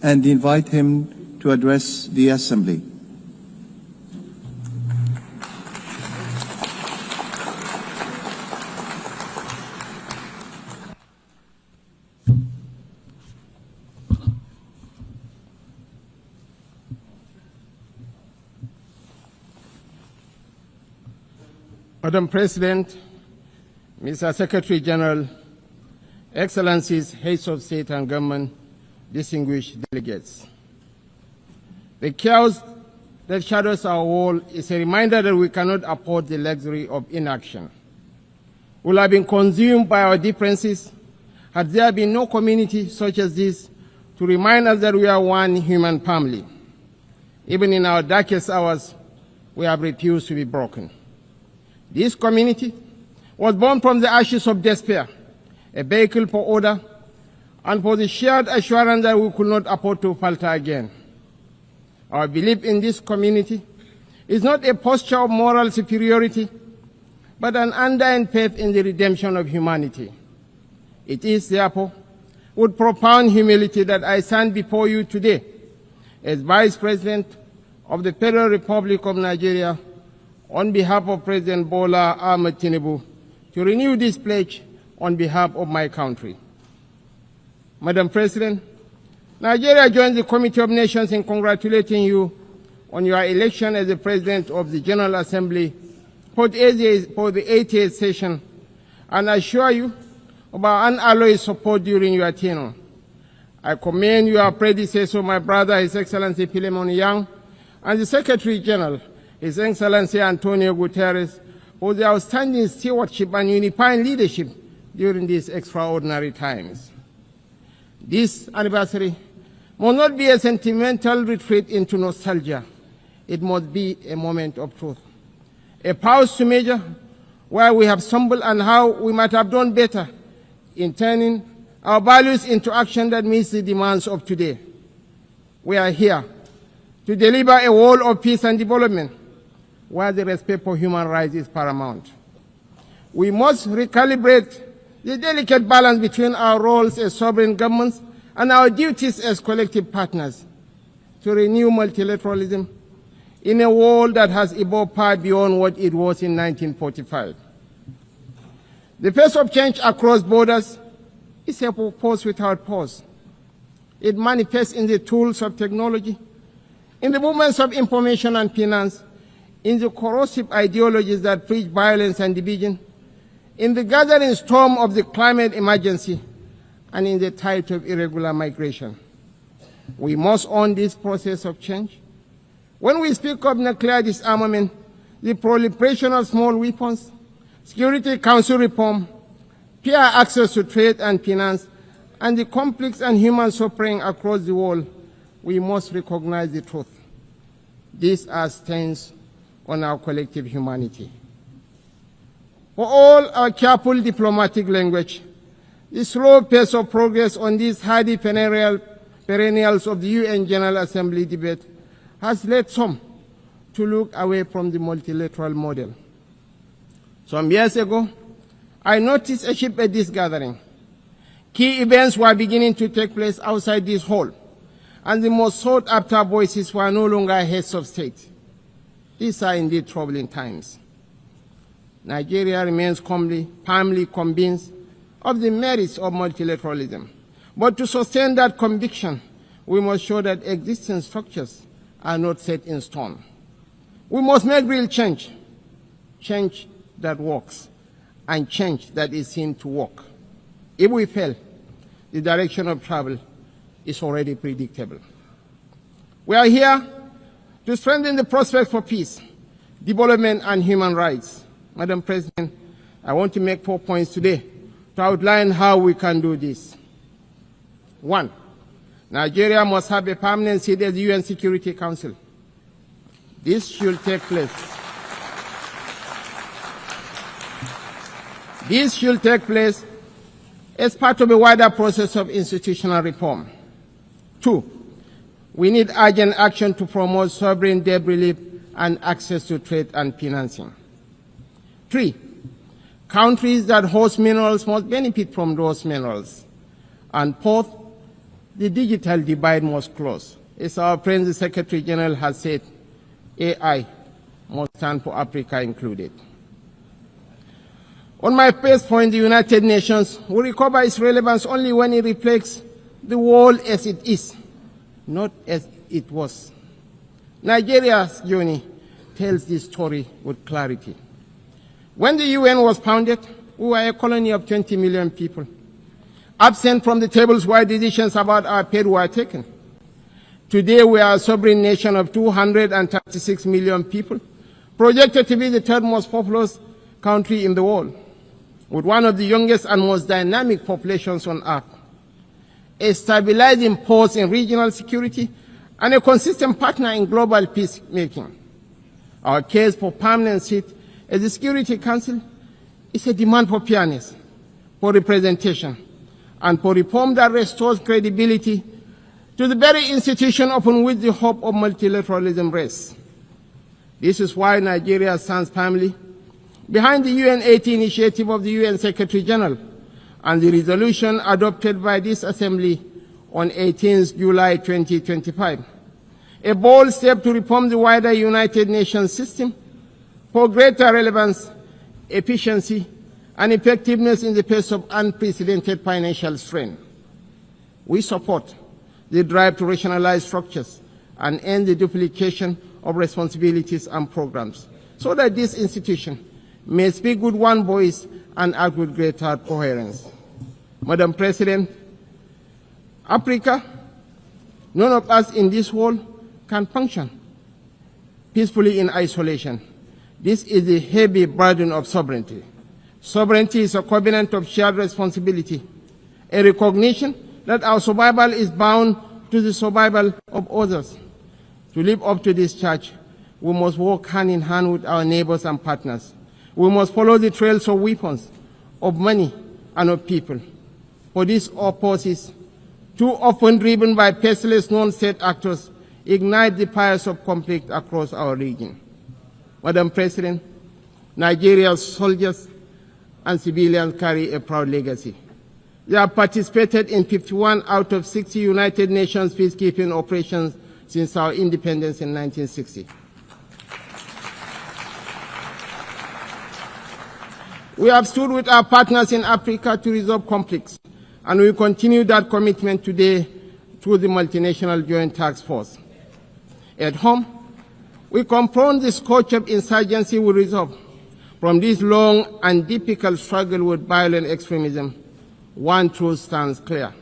and invite him to address the Assembly. Madam President, Mr. Secretary General, Excellencies, Heads of State and Government, distinguished delegates. The chaos that shadows our world is a reminder that we cannot afford the luxury of inaction. We will have been consumed by our differences had there been no community such as this to remind us that we are one human family. Even in our darkest hours, we have refused to be broken. This community was born from the ashes of despair, a vehicle for order, and for the shared assurance that we could not afford to falter again. Our belief in this community is not a posture of moral superiority, but an undying faith in the redemption of humanity. It is, therefore, with profound humility that I stand before you today as Vice President of the Federal Republic of Nigeria on behalf of President Bola Ahmed Tinubu to renew this pledge on behalf of my country. Madam President, Nigeria joins the Committee of Nations in congratulating you on your election as the President of the General Assembly for the 88th session, and assure you of our unalloyed support during your tenure. I commend your predecessor, my brother, His Excellency Philemon Yang, and the Secretary General, His Excellency Antonio Guterres, for their outstanding stewardship and unifying leadership during these extraordinary times. This anniversary must not be a sentimental retreat into nostalgia. It must be a moment of truth, a pause to measure where we have stumbled and how we might have done better in turning our values into action that meets the demands of today. We are here to deliver a world of peace and development where the respect for human rights is paramount. We must recalibrate the delicate balance between our roles as sovereign governments and our duties as collective partners to renew multilateralism in a world that has evolved far beyond what it was in 1945. The pace of change across borders is a force without pause. It manifests in the tools of technology, in the movements of information and finance, in the corrosive ideologies that preach violence and division, in the gathering storm of the climate emergency, and in the tide of irregular migration. We must own this process of change. When we speak of nuclear disarmament, the proliferation of small weapons, Security Council reform, fair access to trade and finance, and the conflicts and human suffering across the world, we must recognize the truth. These are stains on our collective humanity. For all our careful diplomatic language, the slow pace of progress on these hardy perennials of the UN General Assembly debate has led some to look away from the multilateral model. Some years ago, I noticed a shift at this gathering. Key events were beginning to take place outside this hall, and the most sought-after voices were no longer heads of state. These are indeed troubling times. Nigeria remains firmly convinced of the merits of multilateralism. But to sustain that conviction, we must show that existing structures are not set in stone. We must make real change, change that works, and change that is seen to work. If we fail, the direction of travel is already predictable. We are here to strengthen the prospects for peace, development, and human rights. Madam President, I want to make 4 points today to outline how we can do this. 1, Nigeria must have a permanent seat at the UN Security Council. This should take place. This should take place as part of a wider process of institutional reform. 2, we need urgent action to promote sovereign debt relief and access to trade and financing. 3, countries that host minerals must benefit from those minerals. And 4th, the digital divide must close. As our friend the Secretary General has said, AI must stand for Africa included. On my first point, the United Nations will recover its relevance only when it reflects the world as it is, not as it was. Nigeria's journey tells this story with clarity. When the UN was founded, we were a colony of 20 million people, absent from the tables where decisions about our fate were taken. Today, we are a sovereign nation of 236 million people, projected to be the third most populous country in the world, with one of the youngest and most dynamic populations on earth, a stabilizing force in regional security, and a consistent partner in global peacemaking. Our case for permanent seat at the Security Council is a demand for fairness, for representation, and for reform that restores credibility to the very institution upon which the hope of multilateralism rests. This is why Nigeria stands firmly behind the UN-80 initiative of the UN Secretary General and the resolution adopted by this Assembly on 18 July 2025, a bold step to reform the wider United Nations system for greater relevance, efficiency, and effectiveness in the face of unprecedented financial strain. We support the drive to rationalize structures and end the duplication of responsibilities and programs, so that this institution may speak with one voice and act with greater coherence. Madam President, Africa, none of us in this world can function peacefully in isolation. This is the heavy burden of sovereignty. Sovereignty is a covenant of shared responsibility, a recognition that our survival is bound to the survival of others. To live up to this charge, we must work hand in hand with our neighbors and partners. We must follow the trails of weapons, of money, and of people. For these forces, too often driven by pestilence non-state actors, ignite the fires of conflict across our region. Madam President, Nigeria's soldiers and civilians carry a proud legacy. They have participated in 51 out of 60 United Nations peacekeeping operations since our independence in 1960. We have stood with our partners in Africa to resolve conflicts, and we continue that commitment today through the Multinational Joint Task Force. At home, we confront the scourge of insurgency we resolve. From this long and difficult struggle with violent extremism, one truth stands clear.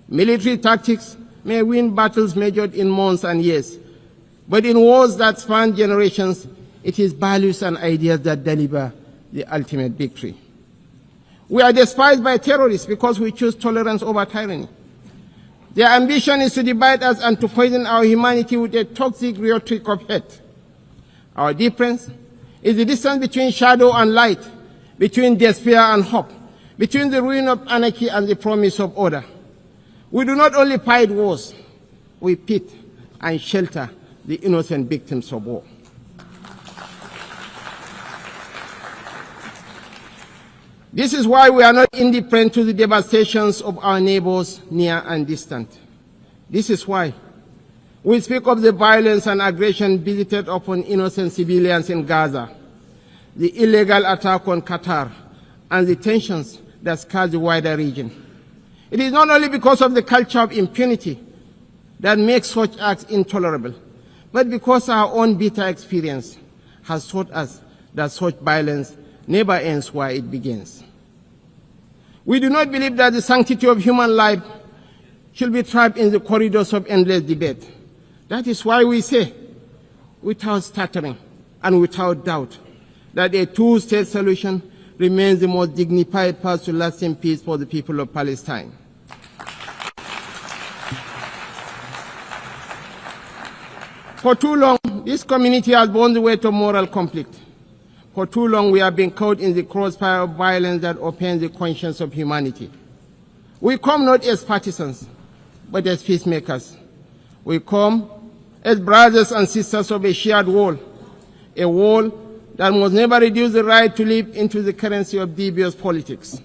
Military tactics may win battles measured in months and years, but in wars that span generations, it is values and ideas that deliver the ultimate victory. We are despised by terrorists because we choose tolerance over tyranny. Their ambition is to divide us and to poison our humanity with a toxic rhetoric of hate. Our difference is the distance between shadow and light, between despair and hope, between the ruin of anarchy and the promise of order. We do not only fight wars, we pit and shelter the innocent victims of war. This is why we are not indifferent to the devastations of our neighbors near and distant. This is why we speak of the violence and aggression visited upon innocent civilians in Gaza, the illegal attack on Qatar, and the tensions that scar the wider region. It is not only because of the culture of impunity that makes such acts intolerable, but because our own bitter experience has taught us that such violence never ends where it begins. We do not believe that the sanctity of human life should be trapped in the corridors of endless debate. That is why we say, without stuttering and without doubt, that a two-state solution remains the most dignified path to lasting peace for the people of Palestine. For too long, this community has borne the weight of moral conflict. For too long, we have been caught in the crossfire of violence that offends the conscience of humanity. We come not as partisans, but as peacemakers. We come as brothers and sisters of a shared wall, a wall that must never reduce the right to live into the currency of devious politics.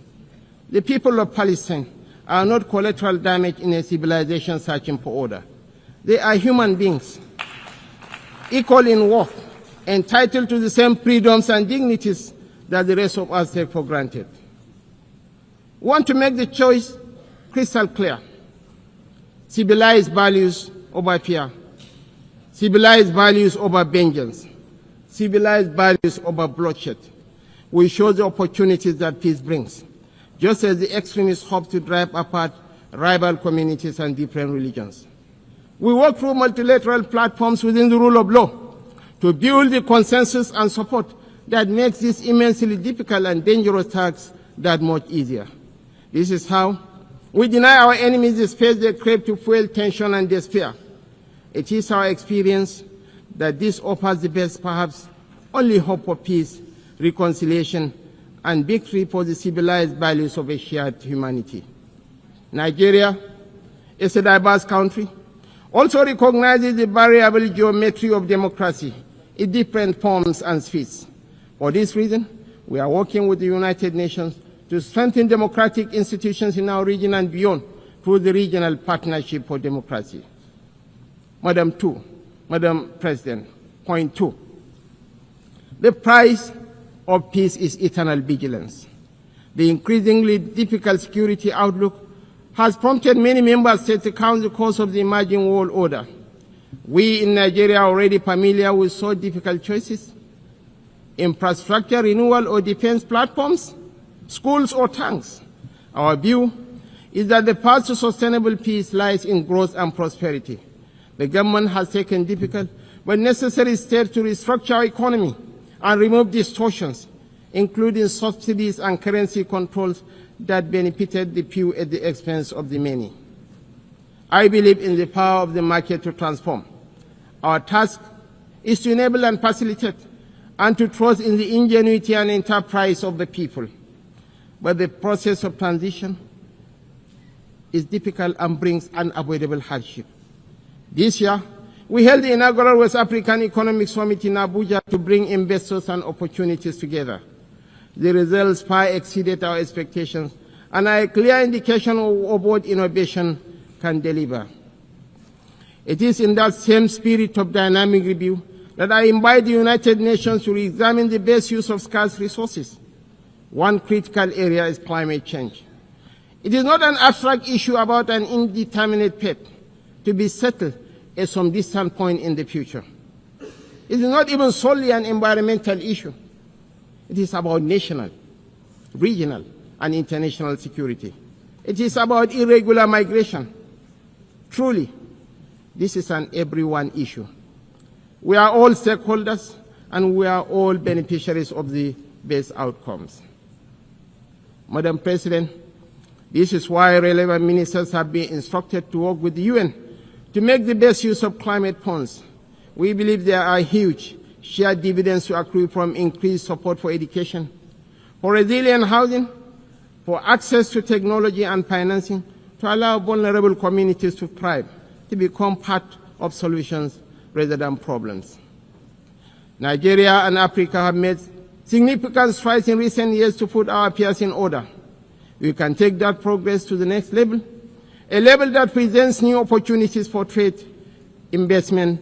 The people of Palestine are not collateral damage in a civilization searching for order. They are human beings, equal in worth, entitled to the same freedoms and dignities that the rest of us take for granted. We want to make the choice crystal clear. Civilized values over fear. Civilized values over vengeance. Civilized values over bloodshed. We show the opportunities that peace brings, just as the extremists hope to drive apart rival communities and different religions. We work through multilateral platforms within the rule of law to build the consensus and support that makes this immensely difficult and dangerous task that much easier. This is how we deny our enemies the space they crave to fuel tension and despair. It is our experience that this offers the best, perhaps only hope for peace, reconciliation, and victory for the civilized values of a shared humanity. Nigeria is a diverse country, also recognizes the variable geometry of democracy in different forms and spheres. For this reason, we are working with the United Nations to strengthen democratic institutions in our region and beyond through the Regional Partnership for Democracy. Madam President, point 2. The price of peace is eternal vigilance. The increasingly difficult security outlook has prompted many member states to count the cost of the emerging world order. We in Nigeria are already familiar with so difficult choices: infrastructure renewal or defense platforms, schools or tanks. Our view is that the path to sustainable peace lies in growth and prosperity. The government has taken difficult but necessary steps to restructure our economy and remove distortions, including subsidies and currency controls that benefited the few at the expense of the many. I believe in the power of the market to transform. Our task is to enable and facilitate, and to trust in the ingenuity and enterprise of the people. But the process of transition is difficult and brings unavoidable hardship. This year, we held the inaugural West African Economic Summit in Abuja to bring investors and opportunities together. The results far exceeded our expectations and are a clear indication of what innovation can deliver. It is in that same spirit of dynamic review that I invite the United Nations to re-examine the best use of scarce resources. One critical area is climate change. It is not an abstract issue about an indeterminate fate to be settled at some distant point in the future. It is not even solely an environmental issue. It is about national, regional, and international security. It is about irregular migration. Truly, this is an everyone issue. We are all stakeholders, and we are all beneficiaries of the best outcomes. Madam President, this is why relevant ministers have been instructed to work with the UN to make the best use of climate funds. We believe there are huge shared dividends to accrue from increased support for education, for resilient housing, for access to technology and financing, to allow vulnerable communities to thrive, to become part of solutions rather than problems. Nigeria and Africa have made significant strides in recent years to put our affairs in order. We can take that progress to the next level, a level that presents new opportunities for trade, investment,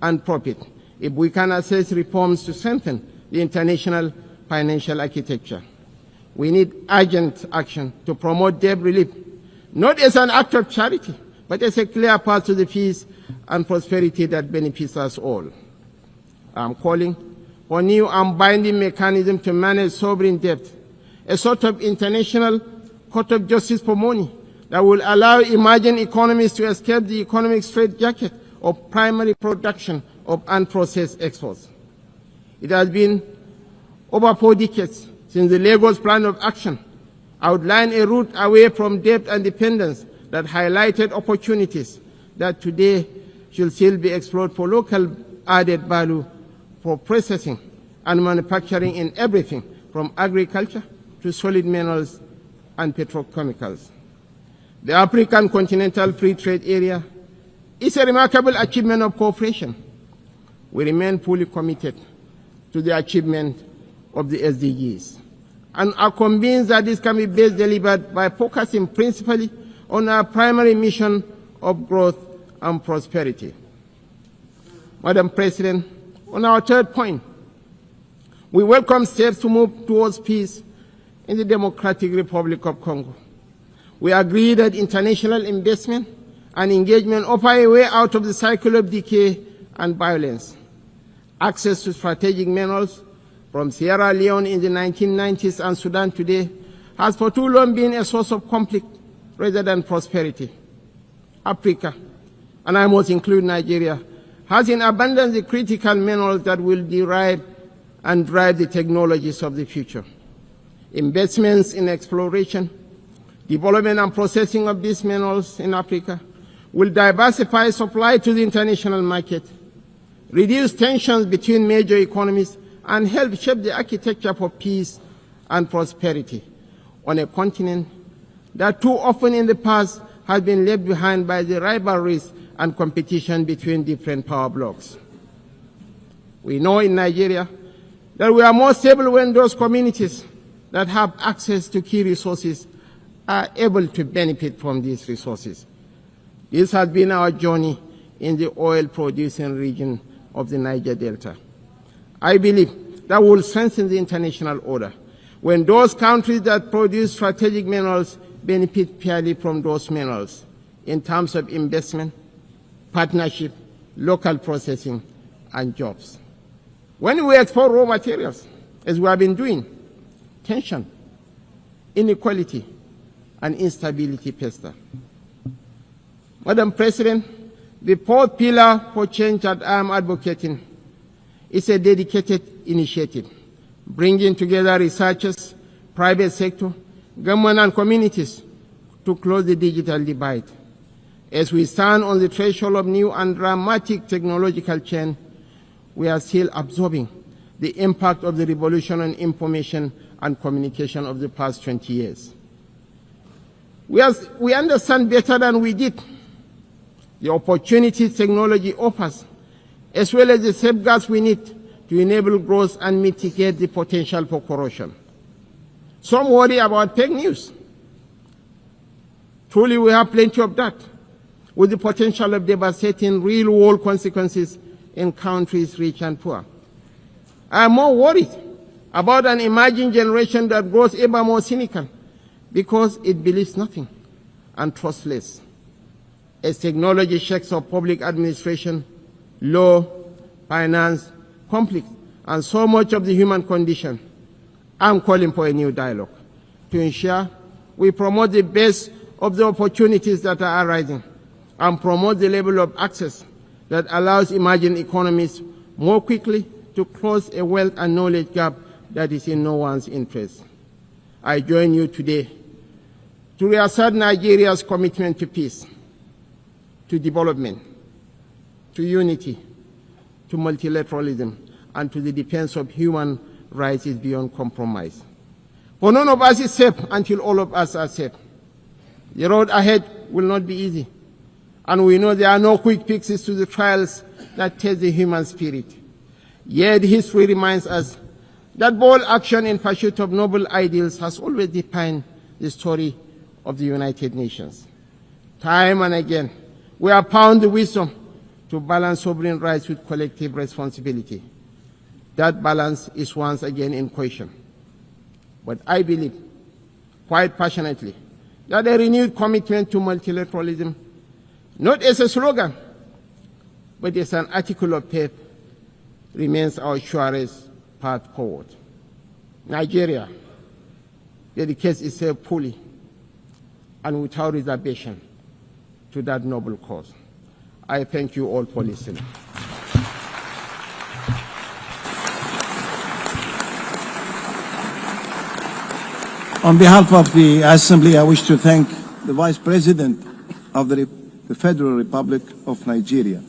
and profit, if we can assess reforms to strengthen the international financial architecture. We need urgent action to promote debt relief, not as an act of charity, but as a clear path to the peace and prosperity that benefits us all. I am calling for new and binding mechanism to manage sovereign debt, a sort of international court of justice for money that will allow emerging economies to escape the economic straitjacket of primary production of unprocessed exports. It has been over 4 decades since the Lagos Plan of Action outlined a route away from debt and dependence that highlighted opportunities that today should still be explored for local added value, for processing and manufacturing in everything from agriculture to solid minerals and petrochemicals. The African Continental Free Trade Area is a remarkable achievement of cooperation. We remain fully committed to the achievement of the SDGs and are convinced that this can be best delivered by focusing principally on our primary mission of growth and prosperity. Madam President, on our third point, we welcome steps to move towards peace in the Democratic Republic of Congo. We agree that international investment and engagement offer a way out of the cycle of decay and violence. Access to strategic minerals from Sierra Leone in the 1990s and Sudan today has for too long been a source of conflict rather than prosperity. Africa, and I must include Nigeria, has in abundance the critical minerals that will derive and drive the technologies of the future. Investments in exploration, development and processing of these minerals in Africa will diversify supply to the international market, reduce tensions between major economies, and help shape the architecture for peace and prosperity on a continent that too often in the past has been left behind by the rivalries and competition between different power blocs. We know in Nigeria that we are more stable when those communities that have access to key resources are able to benefit from these resources. This has been our journey in the oil-producing region of the Niger Delta. I believe that will strengthen the international order when those countries that produce strategic minerals benefit fairly from those minerals in terms of investment, partnership, local processing, and jobs. When we export raw materials, as we have been doing, tension, inequality, and instability fester. Madam President, the fourth pillar for change that I am advocating is a dedicated initiative, bringing together researchers, private sector, government, and communities to close the digital divide. As we stand on the threshold of new and dramatic technological change, we are still absorbing the impact of the revolution on information and communication of the past 20 years. We understand better than we did the opportunities technology offers, as well as the safeguards we need to enable growth and mitigate the potential for corruption. Some worry about fake news. Truly, we have plenty of that, with the potential of devastating real-world consequences in countries rich and poor. I am more worried about an emerging generation that grows ever more cynical because it believes nothing and trusts less. As technology shakes up public administration, law, finance, conflict, and so much of the human condition, I'm calling for a new dialogue to ensure we promote the best of the opportunities that are arising and promote the level of access that allows emerging economies more quickly to close a wealth and knowledge gap that is in no one's interest. I join you today to reassert Nigeria's commitment to peace, to development, to unity, to multilateralism, and to the defense of human rights is beyond compromise. For none of us is safe until all of us are safe. The road ahead will not be easy, and we know there are no quick fixes to the trials that test the human spirit. Yet history reminds us that bold action in pursuit of noble ideals has always defined the story of the United Nations. Time and again, we have found the wisdom to balance sovereign rights with collective responsibility. That balance is once again in question. But I believe, quite passionately, that a renewed commitment to multilateralism, not as a slogan, but as an article of faith, remains our surest path forward. Nigeria dedicates itself fully and without reservation to that noble cause. I thank you all for listening. On behalf of the Assembly, I wish to thank the Vice President of the Federal Republic of Nigeria,